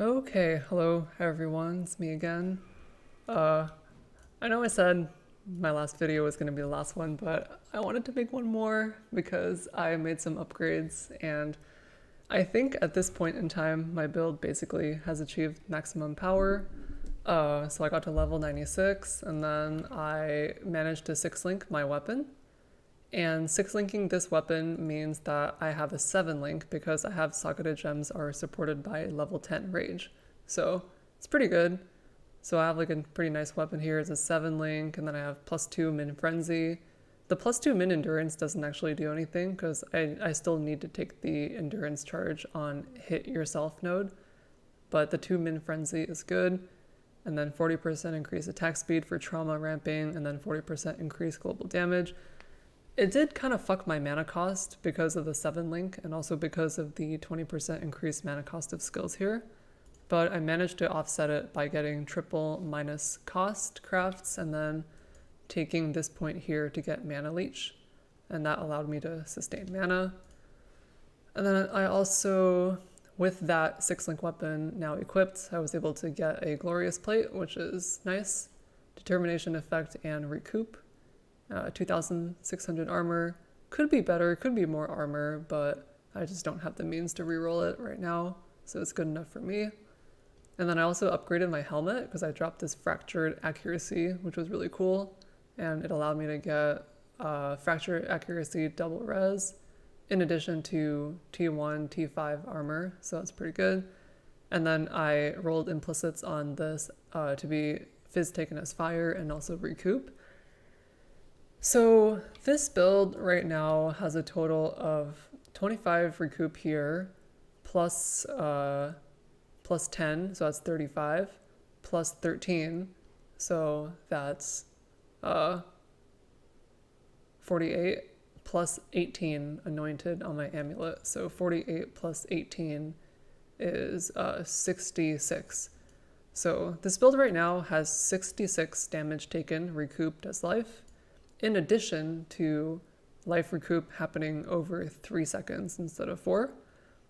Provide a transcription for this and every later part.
Okay, hello everyone, it's me again. Uh, I know I said my last video was going to be the last one, but I wanted to make one more because I made some upgrades and I think at this point in time my build basically has achieved maximum power. So I got to level 96 and then I managed to 6-link my weapon. And 6-linking this weapon means that I have a 7-link because I have socketed gems are supported by level 10 rage. So it's pretty good. So I have like a pretty nice weapon here. It's a 7-link, and then I have +2 min frenzy. The +2 min endurance doesn't actually do anything because I still need to take the endurance charge on hit yourself node. But the 2 min frenzy is good. And then 40% increase attack speed for trauma ramping, and then 40% increase global damage. It did kind of fuck my mana cost because of the 7-link and also because of the 20% increased mana cost of skills here. But I managed to offset it by getting triple minus cost crafts and then taking this point here to get mana leech. And that allowed me to sustain mana. And then I also, with that 6-link weapon now equipped, I was able to get a glorious plate, which is nice. Determination effect and recoup. 2,600 armor. Could be better, could be more armor, but I just don't have the means to reroll it right now, so it's good enough for me. And then I also upgraded my helmet because I dropped this fractured accuracy, which was really cool, and it allowed me to get fractured accuracy double res in addition to T1, T5 armor, so that's pretty good. And then I rolled implicits on this to be fizz taken as fire and also recoup. So this build right now has a total of 25 recoup here, plus 10, so that's 35, plus 13, so that's 48, plus 18 anointed on my amulet. So 48 plus 18 is 66. So this build right now has 66 damage taken recouped as life, in addition to life recoup happening over 3 seconds instead of 4.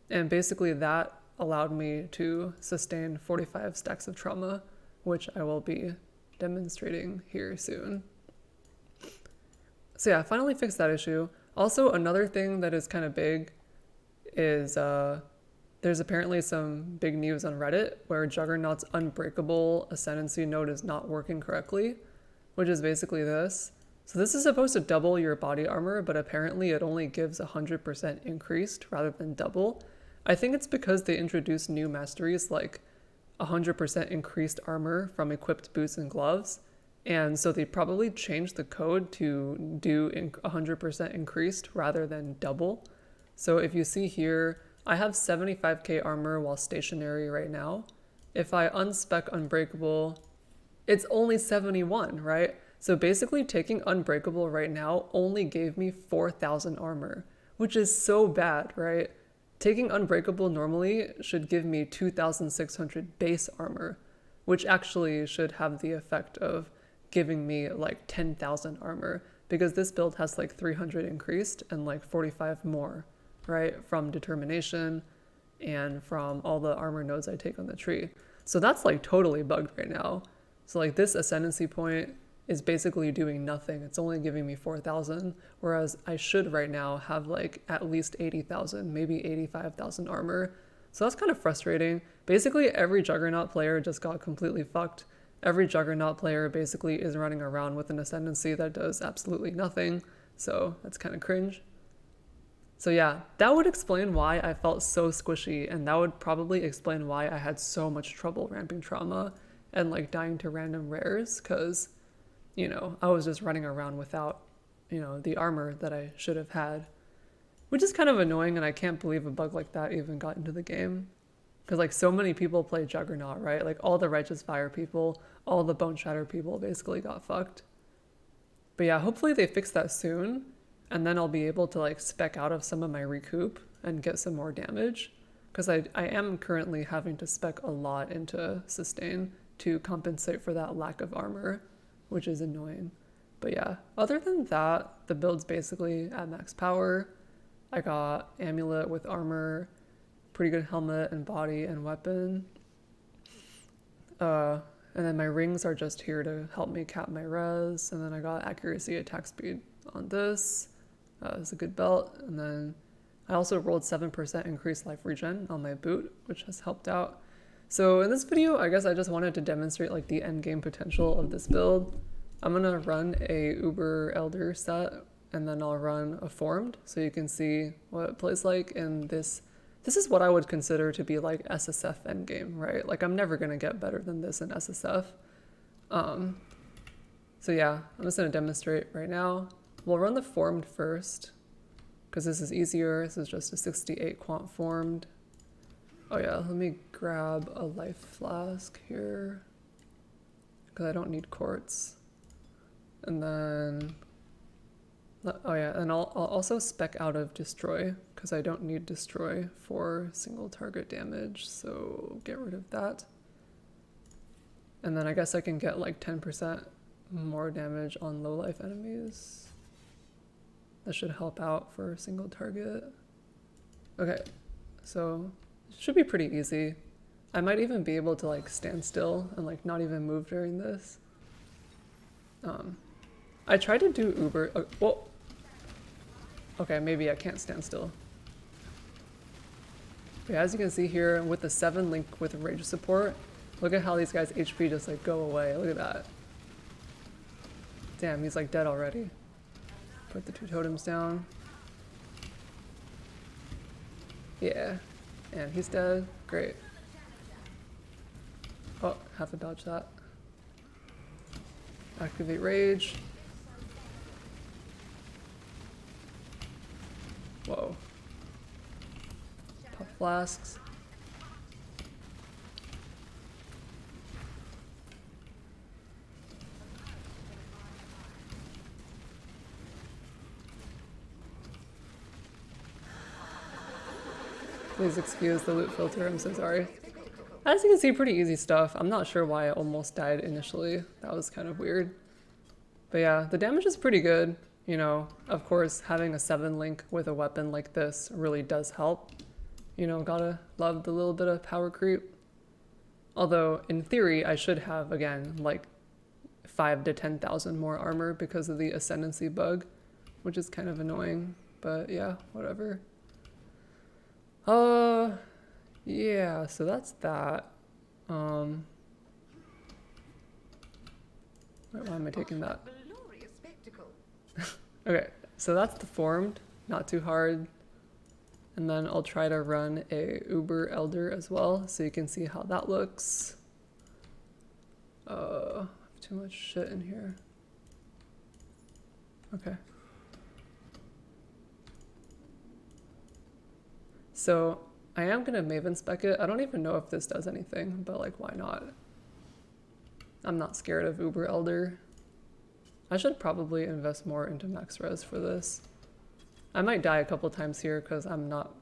And basically that allowed me to sustain 45 stacks of trauma, which I will be demonstrating here soon. So yeah, I finally fixed that issue. Also, another thing that is kind of big is there's apparently some big news on Reddit where Juggernaut's unbreakable Ascendancy node is not working correctly, which is basically this. So this is supposed to double your body armor, but apparently it only gives 100% increased rather than double. I think it's because they introduced new masteries like 100% increased armor from equipped boots and gloves. And so they probably changed the code to do 100% increased rather than double. So if you see here, I have 75k armor while stationary right now. If I unspec Unbreakable, it's only 71, right? So basically taking Unbreakable right now only gave me 4,000 armor, which is so bad, right? Taking Unbreakable normally should give me 2,600 base armor, which actually should have the effect of giving me like 10,000 armor, because this build has like 300 increased and like 45 more, right? From determination and from all the armor nodes I take on the tree. So that's like totally bugged right now. So like this Ascendancy point is basically doing nothing. It's only giving me 4,000, whereas I should right now have like at least 80,000, maybe 85,000 armor. So that's kind of frustrating. Basically every Juggernaut player just got completely fucked. Every Juggernaut player basically is running around with an Ascendancy that does absolutely nothing. So that's kind of cringe. So yeah, that would explain why I felt so squishy, and that would probably explain why I had so much trouble ramping trauma and like dying to random rares, because I was just running around without, the armor that I should have had, which is kind of annoying, and I can't believe a bug like that even got into the game. Because like so many people play Juggernaut, right? Like all the Righteous Fire people, all the Boneshatter people basically got fucked. But yeah, hopefully they fix that soon, and then I'll be able to like spec out of some of my recoup and get some more damage. Because I am currently having to spec a lot into sustain to compensate for that lack of armor, which is annoying. But yeah, other than that, the build's basically at max power. I got amulet with armor, pretty good helmet and body and weapon. And then my rings are just here to help me cap my res. And then I got accuracy, attack speed on this. It's a good belt. And then I also rolled 7% increased life regen on my boot, which has helped out. So in this video, I guess I just wanted to demonstrate like the end game potential of this build. I'm gonna run a Uber Elder set, and then I'll run a Formed, so you can see what it plays like in this. This is what I would consider to be like SSF endgame, right? Like I'm never gonna get better than this in SSF. So yeah, I'm just gonna demonstrate right now. We'll run the Formed first, because this is easier. This is just a 68 quant Formed. Oh yeah, let me grab a life flask here, because I don't need quartz. And then, oh yeah, and I'll also spec out of destroy, because I don't need destroy for single target damage, so get rid of that. And then I guess I can get like 10% more damage on low life enemies. That should help out for single target. Okay, so it should be pretty easy. I might even be able to like stand still and like not even move during this. I tried to do Uber, whoa. Okay, maybe I can't stand still. But yeah, as you can see here, with the 7 link with rage support, look at how these guys' HP just like go away. Look at that. Damn, he's like dead already. Put the 2 totems down. Yeah, and he's dead. Great. Oh, have to dodge that. Activate rage. Whoa. Pop flasks. Please excuse the loot filter, I'm so sorry. As you can see, pretty easy stuff. I'm not sure why I almost died initially. That was kind of weird. But yeah, the damage is pretty good. You know, of course, having a 7 link with a weapon like this really does help. You know, gotta love the little bit of power creep. Although, in theory, I should have, again, like 5 to 10,000 more armor because of the Ascendancy bug, which is kind of annoying. But yeah, whatever. Yeah, so that's that. Wait, why am I taking that? Okay, so that's the Formed, not too hard. And then I'll try to run a Uber Elder as well, so you can see how that looks. I have too much shit in here. Okay. So I am gonna Maven spec it. I don't even know if this does anything, but like, why not? I'm not scared of Uber Elder. I should probably invest more into max res for this. I might die a couple times here because I'm not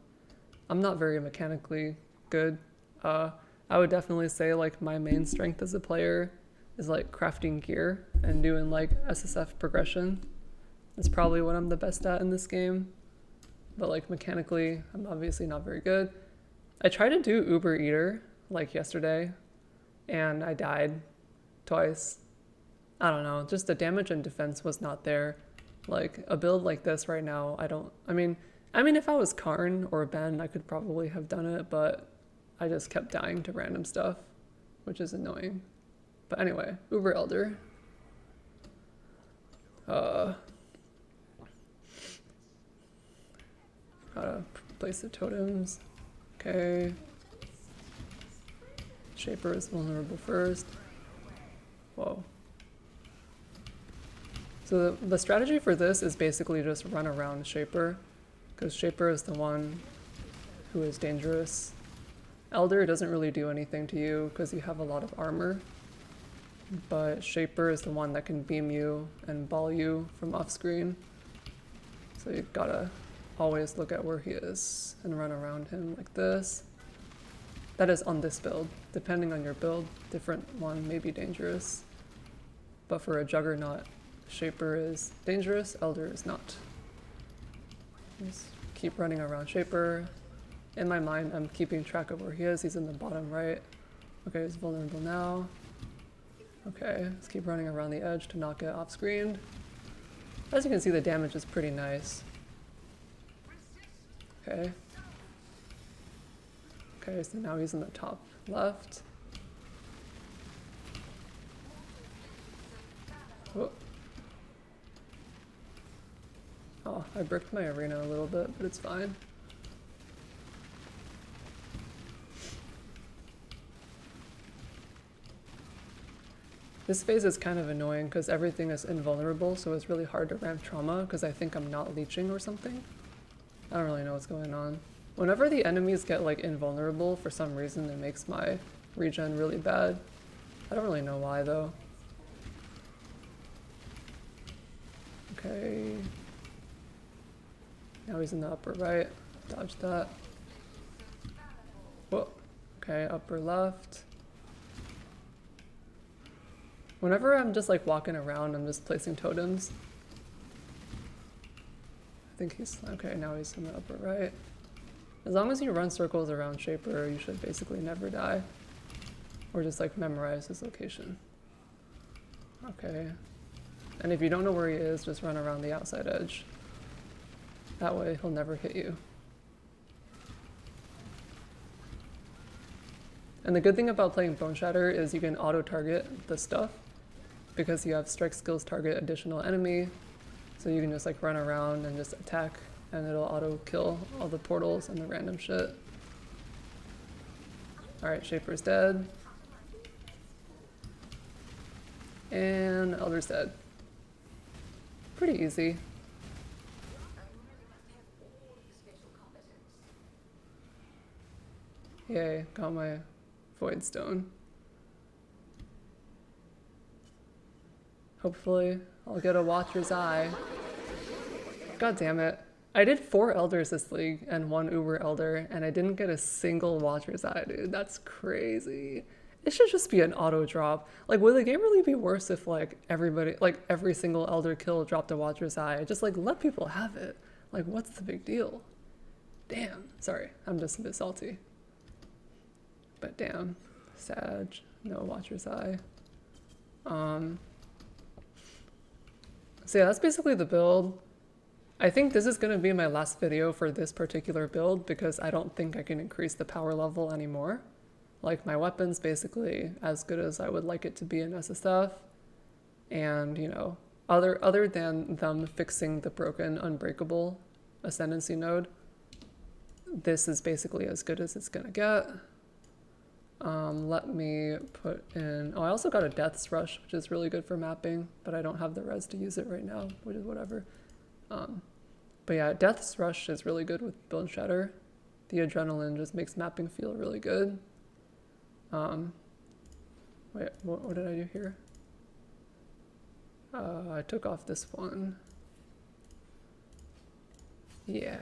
very mechanically good. I would definitely say like my main strength as a player is like crafting gear and doing like SSF progression. That's probably what I'm the best at in this game. But like mechanically, I'm obviously not very good. I tried to do Uber Eater like yesterday and I died twice. I don't know, just the damage and defense was not there. Like a build like this right now, I mean if I was Karn or Ben, I could probably have done it, but I just kept dying to random stuff, which is annoying. But anyway, Uber Elder. Gotta place the totems. Okay. Shaper is vulnerable first. Whoa. So the strategy for this is basically just run around Shaper, because Shaper is the one who is dangerous. Elder doesn't really do anything to you because you have a lot of armor, but Shaper is the one that can beam you and ball you from off screen. So you gotta always look at where he is and run around him like this. That is on this build. Depending on your build, different one may be dangerous. But for a Juggernaut, Shaper is dangerous, Elder is not. Just keep running around Shaper. In my mind, I'm keeping track of where he is. He's in the bottom right. Okay, it's vulnerable now. Okay, let's keep running around the edge to not get off screen. As you can see, the damage is pretty nice. Okay. Okay, so now he's in the top left. Whoa. Oh, I bricked my arena a little bit, but it's fine. This phase is kind of annoying because everything is invulnerable, so it's really hard to ramp trauma because I think I'm not leeching or something. I don't really know what's going on. Whenever the enemies get like invulnerable, for some reason it makes my regen really bad. I don't really know why though. Okay. Now he's in the upper right. Dodge that. Whoa. Okay, upper left. Whenever I'm just like walking around, I'm just placing totems. I think he's, okay, now he's in the upper right. As long as you run circles around Shaper, you should basically never die. Or just like memorize his location. Okay. And if you don't know where he is, just run around the outside edge. That way he'll never hit you. And the good thing about playing Boneshatter is you can auto-target the stuff because you have strike skills target additional enemy. So you can just like run around and just attack and it'll auto-kill all the portals and the random shit. Alright, Shaper's dead. And Elder's dead. Pretty easy. Yay, got my Void Stone. Hopefully, I'll get a Watcher's Eye. God damn it. I did 4 Elders this league and 1 Uber Elder, and I didn't get a single Watcher's Eye, dude. That's crazy. It should just be an auto drop. Like, would the game really be worse if, like, everybody, like, every single Elder kill dropped a Watcher's Eye? Just, like, let people have it. Like, what's the big deal? Damn. Sorry, I'm just a bit salty. But damn, Sag, no Watcher's Eye. So yeah, that's basically the build. I think this is going to be my last video for this particular build because I don't think I can increase the power level anymore. Like, my weapon's basically as good as I would like it to be in SSF. And, you know, other than them fixing the broken Unbreakable Ascendancy node, this is basically as good as it's going to get. Let me put in, oh, I also got a Death's Rush, which is really good for mapping, but I don't have the res to use it right now, which is whatever. But yeah, Death's Rush is really good with Boneshatter. The adrenaline just makes mapping feel really good. Wait, what did I do here? I took off this one. Yeah.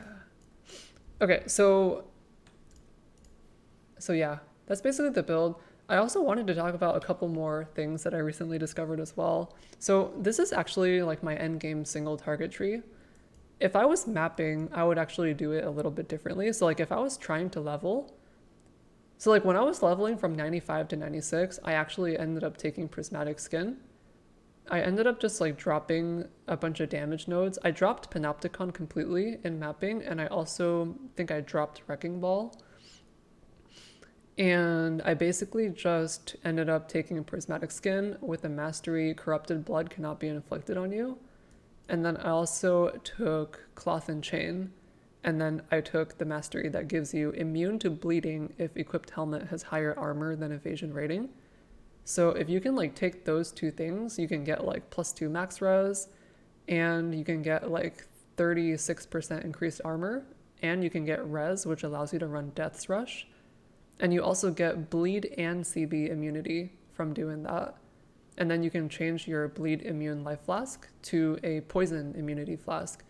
Okay, so yeah. That's basically the build. I also wanted to talk about a couple more things that I recently discovered as well. So this is actually like my end game single target tree. If I was mapping, I would actually do it a little bit differently. So like if I was trying to level, so like when I was leveling from 95 to 96, I actually ended up taking Prismatic Skin. I ended up just like dropping a bunch of damage nodes. I dropped Panopticon completely in mapping, and I also think I dropped Wrecking Ball. And I basically just ended up taking a Prismatic Skin with a mastery, Corrupted Blood cannot be inflicted on you. And then I also took Cloth and Chain. And then I took the mastery that gives you immune to bleeding if equipped helmet has higher armor than evasion rating. So if you can like take those 2 things, you can get like +2 max res, and you can get like 36% increased armor, and you can get res, which allows you to run Death's Rush. And you also get bleed and CB immunity from doing that. And then you can change your bleed immune life flask to a poison immunity flask.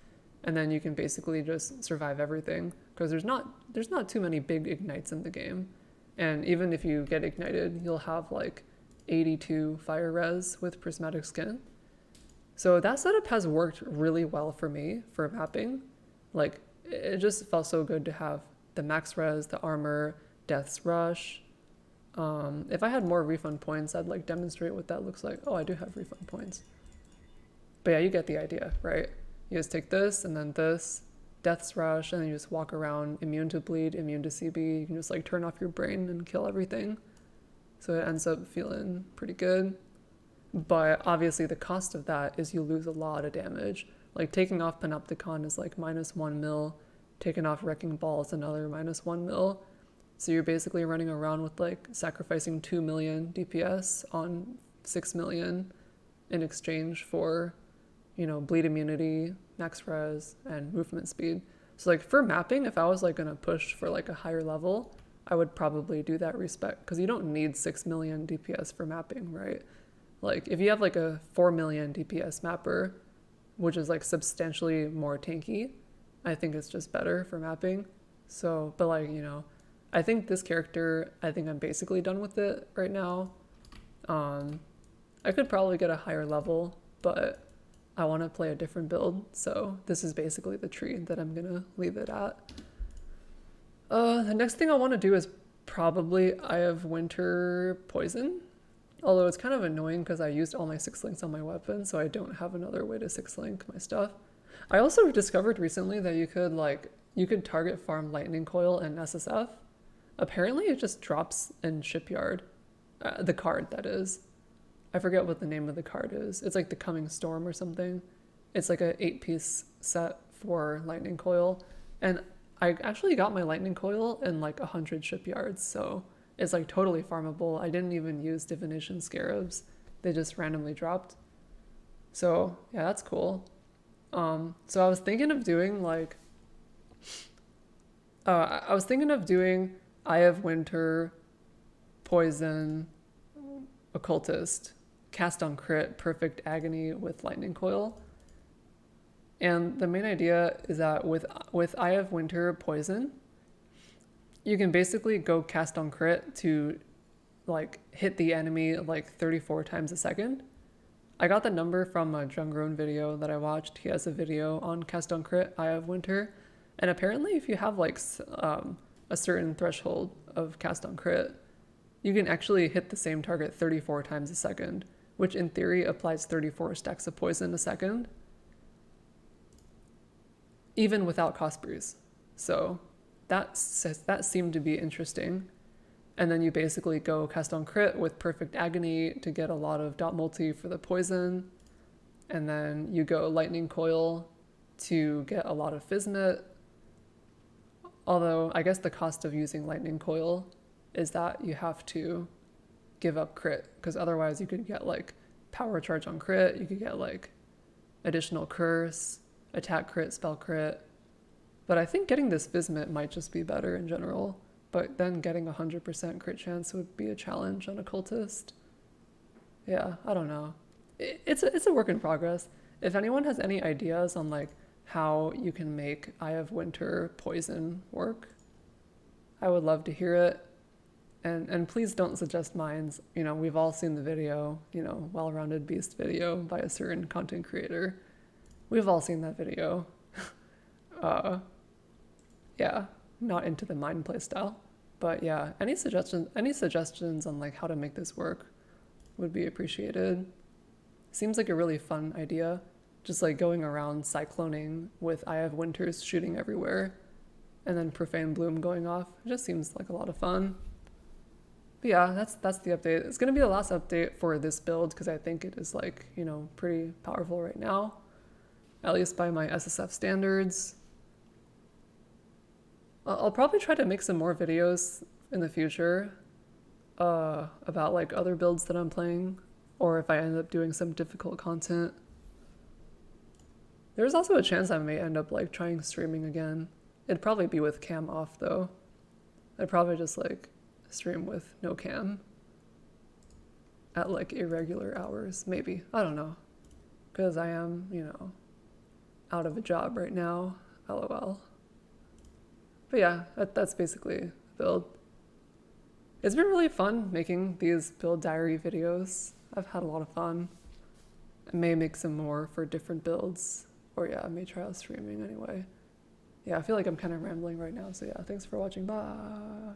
And then you can basically just survive everything because there's not too many big ignites in the game. And even if you get ignited, you'll have like 82 fire res with Prismatic Skin. So that setup has worked really well for me for mapping. Like, it just felt so good to have the max res, the armor, Death's Rush, If I had more refund points, I'd like demonstrate what that looks like. Oh, I do have refund points. But yeah, you get the idea, right? You just take this and then this, Death's Rush, and then you just walk around immune to bleed, immune to CB. You can just like turn off your brain and kill everything. So it ends up feeling pretty good. But obviously the cost of that is you lose a lot of damage. Like taking off Panopticon is like -1 mil, taking off Wrecking Ball is another -1 mil. So you're basically running around with like sacrificing 2 million DPS on 6 million in exchange for, you know, bleed immunity, max res, and movement speed. So like for mapping, if I was like gonna push for like a higher level, I would probably do that respec, because you don't need 6 million DPS for mapping, right? Like if you have like a 4 million DPS mapper, which is like substantially more tanky, I think it's just better for mapping. So, but like, you know, I think this character, I think I'm basically done with it right now. I could probably get a higher level, but I want to play a different build, so this is basically the tree that I'm gonna leave it at. The next thing I want to do is probably Eye of Winter Poison, although it's kind of annoying because I used all my 6 links on my weapon, so I don't have another way to 6 link my stuff. I also discovered recently that you could target farm Lightning Coil and SSF. Apparently it just drops in Shipyard, the card that is. I forget what the name of the card is. It's like the Coming Storm or something. It's like a 8-piece set for Lightning Coil. And I actually got my Lightning Coil in like 100 Shipyards, so it's like totally farmable. I didn't even use Divination Scarabs. They just randomly dropped. So yeah, that's cool. So I was thinking of doing like, I was thinking of doing Eye of Winter, Poison, Occultist, Cast on Crit, Perfect Agony with Lightning Coil. And the main idea is that with Eye of Winter Poison, you can basically go cast on crit to like hit the enemy like 34 times a second. I got the number from a Jugg video that I watched. He has a video on cast on crit, Eye of Winter. And apparently if you have like a certain threshold of cast on crit, you can actually hit the same target 34 times a second, which in theory applies 34 stacks of poison a second, even without cost breeze. So that seemed to be interesting. And then you basically go cast on crit with Perfect Agony to get a lot of dot multi for the poison. And then you go Lightning Coil to get a lot of Fismet. Although I guess the cost of using Lightning Coil is that you have to give up crit, because otherwise you could get like power charge on crit, you could get like additional curse, attack crit, spell crit. But I think getting this Fismet might just be better in general, but then getting 100% crit chance would be a challenge on Occultist. Yeah, I don't know. It's a work in progress. If anyone has any ideas on like how you can make Eye of Winter Poison work, I would love to hear it. And please don't suggest mines. You know, we've all seen the video, you know, Well-Rounded Beast video by a certain content creator. We've all seen that video. Yeah, not into the mine playstyle. But yeah, any suggestions on like how to make this work would be appreciated. Seems like a really fun idea. Just like going around cycloning with Eye of Winters shooting everywhere and then Profane Bloom going off. It just seems like a lot of fun. But yeah, that's the update. It's going to be the last update for this build because I think it is like, you know, pretty powerful right now, at least by my SSF standards. I'll probably try to make some more videos in the future about like other builds that I'm playing, or if I end up doing some difficult content. There's also a chance I may end up like trying streaming again. It'd probably be with cam off though. I'd probably just like stream with no cam at like irregular hours, maybe. I don't know. Because I am, you know, out of a job right now, LOL. But yeah, that's basically the build. It's been really fun making these build diary videos. I've had a lot of fun. I may make some more for different builds. Or yeah, I may try out streaming anyway. Yeah, I feel like I'm kind of rambling right now. So yeah, thanks for watching. Bye.